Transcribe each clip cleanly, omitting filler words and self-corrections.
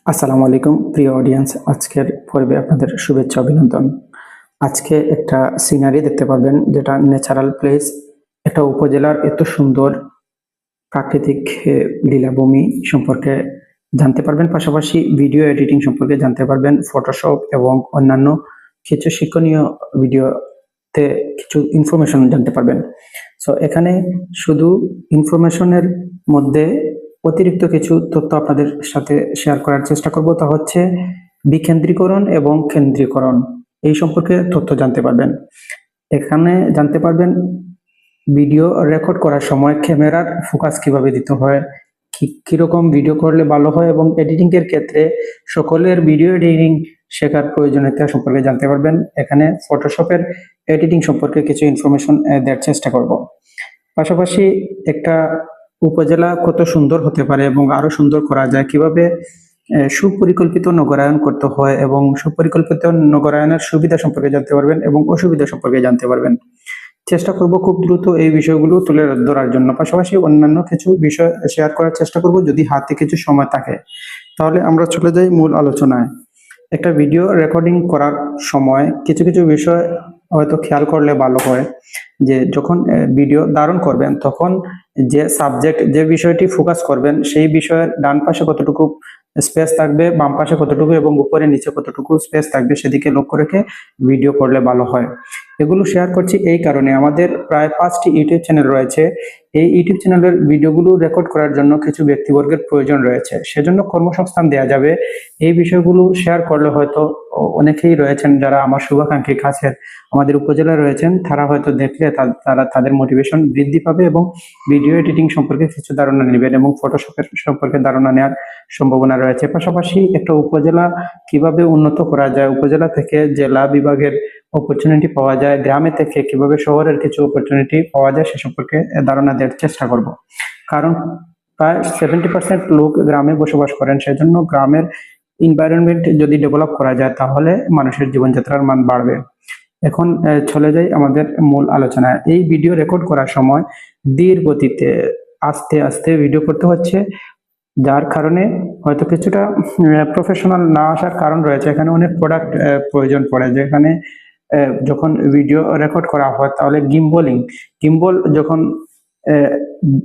আসসালামু আলাইকুম প্রিয় অডিয়েন্স, আজকের পর্বে আপনাদের শুভেচ্ছা অভিনন্দন। আজকে একটা সিনারি দেখতে পারবেন, যেটা ন্যাচারাল প্লেস। একটা উপজেলার এত সুন্দর প্রাকৃতিক লীলাভূমি সম্পর্কে জানতে পারবেন, পাশাপাশি ভিডিও এডিটিং সম্পর্কে জানতে পারবেন, ফটোশপ এবং অন্যান্য কিছু শিক্ষণীয় ভিডিওতে কিছু ইনফরমেশন জানতে পারবেন। সো এখানে শুধু ইনফরমেশনের মধ্যে অতিরিক্ত কিছু তথ্য আপনাদের সাথে শেয়ার করার চেষ্টা করব, তা হচ্ছে বিকেন্দ্রীকরণ এবং কেন্দ্রীকরণ, এই সম্পর্কে তথ্য জানতে পারবেন। এখানে জানতে পারবেন ভিডিও রেকর্ড করার সময় ক্যামেরার ফোকাস কিভাবে দিতে হয়, কিরকম ভিডিও করলে ভালো হয়, এবং এডিটিং এর ক্ষেত্রে সকলের ভিডিও এডিটিং শেখার প্রয়োজনীয়তা সম্পর্কে জানতে পারবেন। এখানে ফটোশপের এডিটিং সম্পর্কে কিছু ইনফরমেশন দেওয়ার চেষ্টা করব। পাশাপাশি একটা উপজেলা কত সুন্দর হতে পারে এবং আরো সুন্দর করা যায়, কিভাবে সুপরিকল্পিত নগরায়ন করতে হয় এবং সুপরিকল্পিত নগরায়নের সুবিধা সম্পর্কে জানতে পারবেন এবং অসুবিধা সম্পর্কে জানতে পারবেন। চেষ্টা করব খুব দ্রুত এই বিষয়গুলো তুলে ধরার জন্য, পাশাপাশি অন্যান্য কিছু বিষয় শেয়ার করার চেষ্টা করব যদি হাতে কিছু সময় থাকে। তাহলে আমরা চলে যাই মূল আলোচনায়। একটা ভিডিও রেকর্ডিং করার সময় কিছু কিছু বিষয় হয়তো খেয়াল করলে ভালো হয়, যে যখন ভিডিও ধারণ করবেন তখন যে সাবজেক্ট, যে বিষয়টি ফোকাস করবেন, সেই বিষয়ের ডান পাশে কতটুকু স্পেস থাকবে, বাম পাশে কতটুকু এবং উপরে নিচে কতটুকু স্পেস থাকবে, সেদিকে লক্ষ্য রেখে ভিডিও করলে ভালো হয়। এগুলো শেয়ার করছি এই কারণে, আমাদের প্রায় 5টি ইউটিউব চ্যানেল রয়েছে। এই ইউটিউব চ্যানেলের ভিডিওগুলো রেকর্ড করার জন্য কিছু ব্যক্তিবর্গের প্রয়োজন রয়েছে, সেজন্য কর্মসংস্থান দেওয়া যাবে। এই বিষয়গুলো শেয়ার করলে হয়তো অনেকেই রয়েছেন যারা আমার শুভাকাঙ্ক্ষী কাছের আমাদের উপজেলায় রয়েছেন, তারা হয়তো দেখলে তারা তাদের মোটিভেশন বৃদ্ধি পাবে এবং ভিডিও এডিটিং সম্পর্কে কিছু ধারণা নেবেন এবং ফটোশপের সম্পর্কে ধারণা নেওয়ার সম্ভাবনা রয়েছে। পাশাপাশি একটা উপজেলা কিভাবে উন্নত করা যায়, উপজেলা থেকে জেলা বিভাগের অপরচুনিটি পাওয়া যায়, গ্রামে থেকে কিভাবে শহরের কিছু অপরচুনিটি পাওয়া যায় সে সম্পর্কে ধারণা দেওয়ার চেষ্টা করব। কারণ প্রায় 70% লোক গ্রামে বসবাস করেন, সেজন্য গ্রামের এনভায়রনমেন্ট যদি ডেভেলপ করা যায় তাহলে মানুষের জীবনযাত্রার মান বাড়বে। এখন চলে যাই আমাদের মূল আলোচনায়। এই ভিডিও রেকর্ড করার সময় ধীর গতিতে আস্তে আস্তে ভিডিও করতে হচ্ছে, যার কারণে হয়তো কিছুটা প্রফেশনাল না আসার কারণ রয়েছে। এখানে অনেক প্রোডাক্ট প্রয়োজন পড়ে, যেখানে যখন ভিডিও রেকর্ড করা হয় তাহলে গিম্বল যখন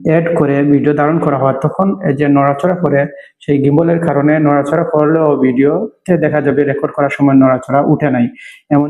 অ্যাড করে ভিডিও ধারণ করা হয়, তখন যে নড়াচড়া করে, সেই গিম্বলের কারণে নড়াচড়া করলেও ভিডিওতে দেখা যাবে রেকর্ড করার সময় নড়াচড়া উঠে নাই। এমন